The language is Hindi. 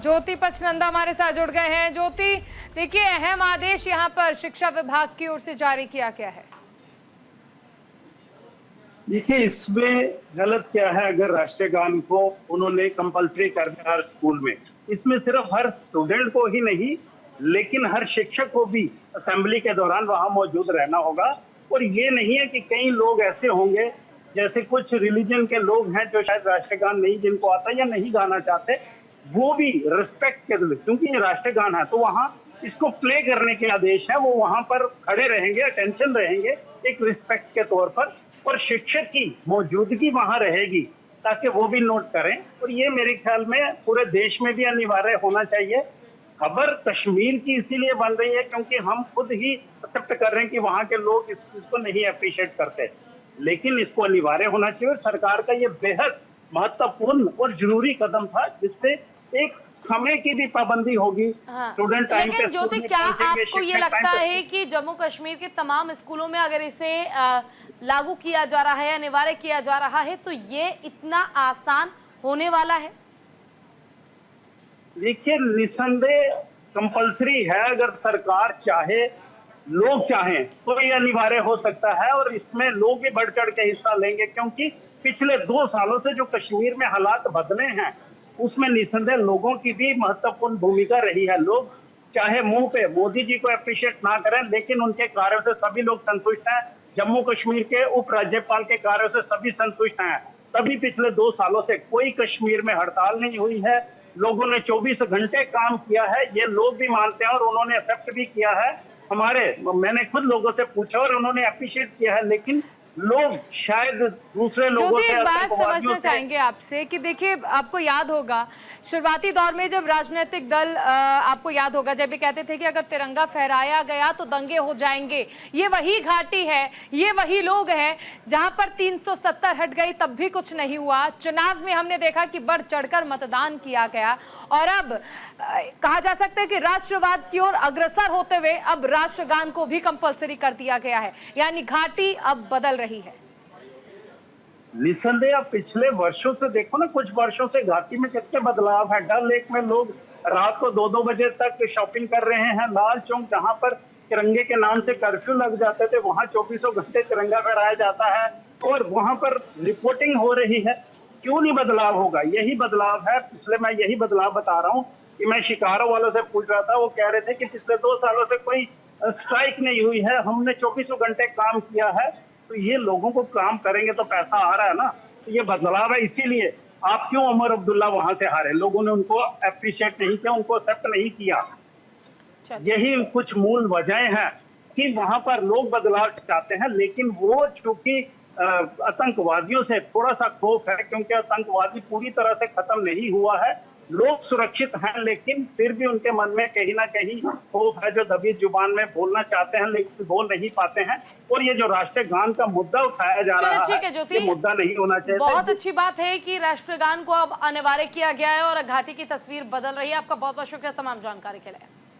ज्योति पचनंदा हमारे साथ जुड़ गए हैं। ज्योति, देखिए अहम आदेश यहाँ पर शिक्षा विभाग की ओर से जारी किया गया है। देखिए, इसमें गलत क्या है अगर राष्ट्रीय गान को उन्होंने कंपलसरी कर दिया हर स्कूल में। इसमें सिर्फ हर स्टूडेंट को ही नहीं, लेकिन हर शिक्षक को भी असेंबली के दौरान वहां मौजूद रहना होगा। और ये नहीं है कि कई लोग ऐसे होंगे, जैसे कुछ रिलीजन के लोग हैं जो शायद राष्ट्रीय गान नहीं जिनको आता या नहीं गाना चाहते, वो भी रिस्पेक्ट के लिए, क्योंकि ये राष्ट्रीय गान है तो वहां इसको प्ले करने के आदेश है, वो वहां पर खड़े रहेंगे, अटेंशन रहेंगे एक रिस्पेक्ट के तौर पर, और शिक्षक की मौजूदगी वहां रहेगी ताकि वो भी नोट करें। और ये मेरे ख्याल में पूरे देश में भी अनिवार्य होना चाहिए। खबर कश्मीर की इसीलिए बन रही है क्योंकि हम खुद ही एक्सेप्ट कर रहे हैं कि वहां के लोग इस चीज को नहीं अप्रिशिएट करते, लेकिन इसको अनिवार्य होना चाहिए। और सरकार का ये बेहद महत्वपूर्ण और जरूरी कदम था, जिससे एक समय की भी पाबंदी होगी। स्टूडेंट टाइम पे ज्योति, क्या आपको ये लगता है कि जम्मू कश्मीर के तमाम स्कूलों में अगर इसे लागू किया जा रहा है, अनिवार्य किया जा रहा है, तो ये इतना आसान होने वाला है? देखिए, निसंदेह कंपलसरी है। अगर सरकार चाहे, लोग चाहें, तो ये अनिवार्य हो सकता है और इसमें लोग भी बढ़ चढ़ के हिस्सा लेंगे, क्योंकि पिछले 2 सालों से जो कश्मीर में हालात बदले हैं उसमें निसंदेह लोगों की भी महत्वपूर्ण भूमिका रही है। लोग चाहे मुंह पे मोदी जी को अप्रिशिएट ना करें, लेकिन उनके कार्यों से सभी लोग संतुष्ट हैं। जम्मू कश्मीर के उपराज्यपाल के कार्यों से सभी संतुष्ट हैं। तभी पिछले 2 सालों से कोई कश्मीर में हड़ताल नहीं हुई है। लोगों ने 24 घंटे काम किया है, ये लोग भी मानते हैं और उन्होंने एक्सेप्ट भी किया है। मैंने खुद लोगों से पूछा और उन्होंने अप्रिशिएट किया है, लेकिन लोग शायद दूसरे लोगों से एक बात समझना चाहेंगे आपसे कि देखिए, आपको याद होगा शुरुआती दौर में जब राजनीतिक दल, आपको याद होगा जब ये कहते थे कि अगर तिरंगा फहराया गया तो दंगे हो जाएंगे। ये वही घाटी है, ये वही लोग हैं जहां पर 370 हट गई तब भी कुछ नहीं हुआ। चुनाव में हमने देखा कि बढ़ चढ़कर मतदान किया गया और अब कहा जा सकता है कि राष्ट्रवाद की ओर अग्रसर होते हुए अब राष्ट्रगान को भी कंपलसरी कर दिया गया है, यानी घाटी अब बदल रही है। निसंदेह आप पिछले वर्षों से देखो ना, कुछ वर्षों से घाटी में कितने बदलाव है। डल लेक में लोग रात को 2-2 बजे तक शॉपिंग कर रहे हैं। लाल चौक जहां पर तिरंगे के नाम से कर्फ्यू लग जाते थे, वहां 24 घंटे तिरंगा फहराया जाता है और वहां पर रिपोर्टिंग हो रही है। क्यों नहीं बदलाव होगा? यही बदलाव है। पिछले मैं यही बदलाव बता रहा हूँ कि मैं शिकारों वालों से पूछ रहा था, वो कह रहे थे कि पिछले 2 सालों से कोई स्ट्राइक नहीं हुई है, हमने 24 घंटे काम किया है। तो ये लोगों को काम करेंगे तो पैसा आ रहा है ना, तो ये बदलाव है। इसीलिए आप क्यों उमर अब्दुल्ला वहां से हारे? लोगों ने उनको अप्रिशिएट नहीं किया, उनको एक्सेप्ट नहीं किया। यही कुछ मूल वजह है कि वहां पर लोग बदलाव चाहते हैं, लेकिन वो चूंकि आतंकवादियों से थोड़ा सा खौफ है, क्योंकि आतंकवादी पूरी तरह से खत्म नहीं हुआ है। लोग सुरक्षित हैं, लेकिन फिर भी उनके मन में कहीं ना कहीं खौफ है, जो दबी जुबान में बोलना चाहते हैं लेकिन बोल नहीं पाते हैं। और ये जो राष्ट्रीय गान का मुद्दा उठाया जा रहा है, ये मुद्दा नहीं होना चाहिए। बहुत अच्छी बात है कि राष्ट्रगान को अब अनिवार्य किया गया है और घाटी की तस्वीर बदल रही है। आपका बहुत बहुत शुक्रिया तमाम जानकारी के लिए।